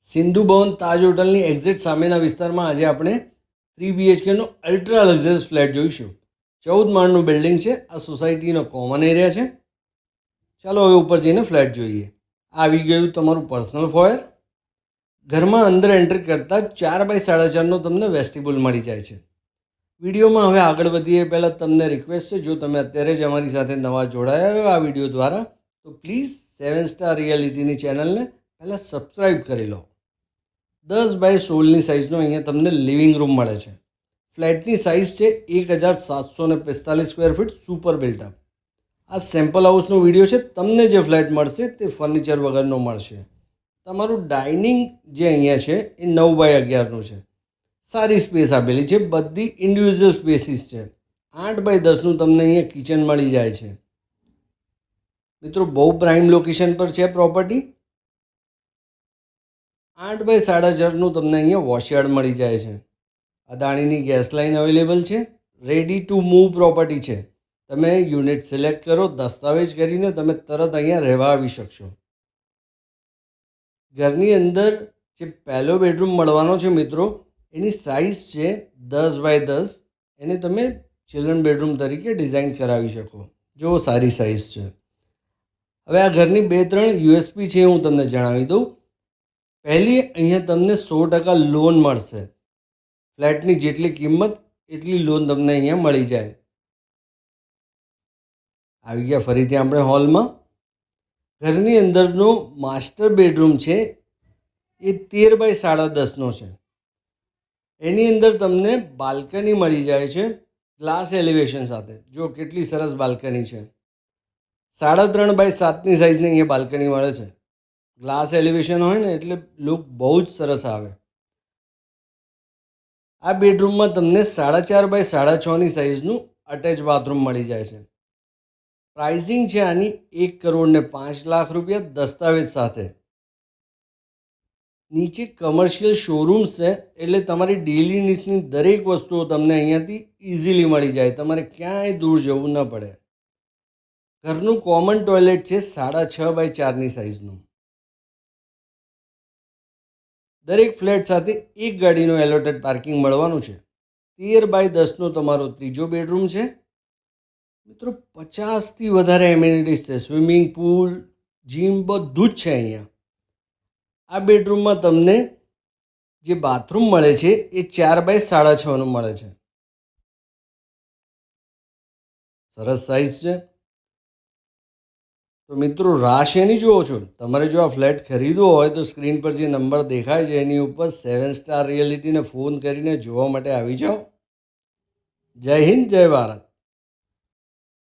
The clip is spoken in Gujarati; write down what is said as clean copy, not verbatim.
સિંધુ ભવન તાજ હોટલની એક્ઝેક્ટ સામેના વિસ્તારમાં આજે આપણે 3 BHKનો અલ્ટ્રા લક્ઝરિયસ ફ્લેટ જોઈશું. 14 માળનું બિલ્ડિંગ છે. આ સોસાયટીનો કોમન એરિયા છે. ચાલો હવે ઉપર જઈને ફ્લેટ જોઈએ. આ આવી ગયું તમારું પર્સનલ ફોયર. ઘરમાં અંદર એન્ટર કરતાં 4x4.5નો તમને વેસ્ટિબ્યુલ મળી જાય છે. વિડીયોમાં હવે આગળ વધીએ પહેલાં તમને રિક્વેસ્ટ છે, જો તમે અત્યારે જ અમારી સાથે નવા જોડાયા હોય આ વિડીયો દ્વારા, તો પ્લીઝ 7 સ્ટાર રિયાલિટીની ચેનલને પહેલાં સબસ્ક્રાઈબ કરી લો. 10x16ની સાઇઝનો અહીંયા તમને લિવિંગ રૂમ મળે છે. ફ્લેટની સાઇઝ છે 1745 સ્ક્વેર ફીટ સુપર બિલ્ટઅપ. આ સેમ્પલ હાઉસનો વિડીયો છે. તમને જે ફ્લેટ મળશે તે ફર્નિચર વગરનો મળશે. તમારું ડાઇનિંગ જે અહીંયા છે એ 9x11નું છે. સારી સ્પેસ આપેલી છે. બધી ઇન્ડિવિજ્યુઅલ સ્પેસીસ છે. 8x10નું તમને અહીંયા કિચન મળી જાય છે. મિત્રો, બહુ પ્રાઇમ લોકેશન પર છે પ્રોપર્ટી. 8x4.5નું તમને અહીંયા વોશયાર્ડ મળી જાય છે. અદાણીની ગેસ લાઇન અવેલેબલ છે. રેડી ટુ મૂવ પ્રોપર્ટી છે. તમે યુનિટ સિલેક્ટ કરો, દસ્તાવેજ કરીને તમે તરત અહીંયા રહેવા આવી શકશો. ઘરની અંદર જે પહેલો બેડરૂમ મળવાનો છે મિત્રો, એની સાઇઝ છે 10x10. એને તમે ચિલ્ડ્રન બેડરૂમ તરીકે ડિઝાઇન કરાવી શકો. જો સારી સાઇઝ છે. હવે આ ઘરની 2-3 USP છે, હું તમને જણાવી દઉં. પહેલી, અહીંયા તમને 100% લોન મળશે. ફ્લેટની જેટલી કિંમત એટલી લોન તમને અહીંયા મળી જાય. આવી ગયા ફરીથી આપણે હોલમાં. ઘરની અંદરનો માસ્ટર બેડરૂમ છે એ 13x10નો છે. એની અંદર તમને બાલ્કની મળી જાય છે ગ્લાસ એલિવેશન સાથે. જો કેટલી સરસ બાલ્કની છે. 3.5x7ની સાઇઝની અહીંયા બાલ્કની મળે છે. ગ્લાસ એલિવેશન હોય ને એટલે લુક બહુ જ સરસ આવે. આ બેડરૂમમાં તમને 4.5x6.5ની સાઇઝનું અટેચ બાથરૂમ મળી જાય છે. પ્રાઇઝિંગ છે આની 1,05,00,000 રૂપિયા દસ્તાવેજ સાથે. નીચે કમર્શિયલ શોરૂમ્સ છે, એટલે તમારી ડેલી નીડ્સની દરેક વસ્તુઓ તમને અહીંયાથી ઇઝીલી મળી જાય. તમારે ક્યાંય દૂર જવું ન પડે. ઘરનું કોમન ટોયલેટ છે 6.5x4ની સાઇઝનું. દરેક ફ્લેટ સાથે એક ગાડીનું એલોટેડ પાર્કિંગ મળવાનું છે. 13x10નો તમારો ત્રીજો બેડરૂમ છે. મિત્રો, 50થી વધારે એમ્યુનિટીઝ છે. સ્વિમિંગ પૂલ, જીમ બધું જ છે અહીંયા. આ બેડરૂમમાં તમને જે બાથરૂમ મળે છે એ 4x6.5નું મળે છે. સરસ સાઇઝ છે. તો મિત્રો, રાહ શેની જુઓ છો? તમારે જો આ ફ્લેટ ખરીદવો હોય તો સ્ક્રીન પર જે નંબર દેખાય છે એની ઉપર 7 સ્ટાર રિયાલિટીને ફોન કરીને જોવા માટે આવી જાઓ. જય હિન્દ, જય ભારત.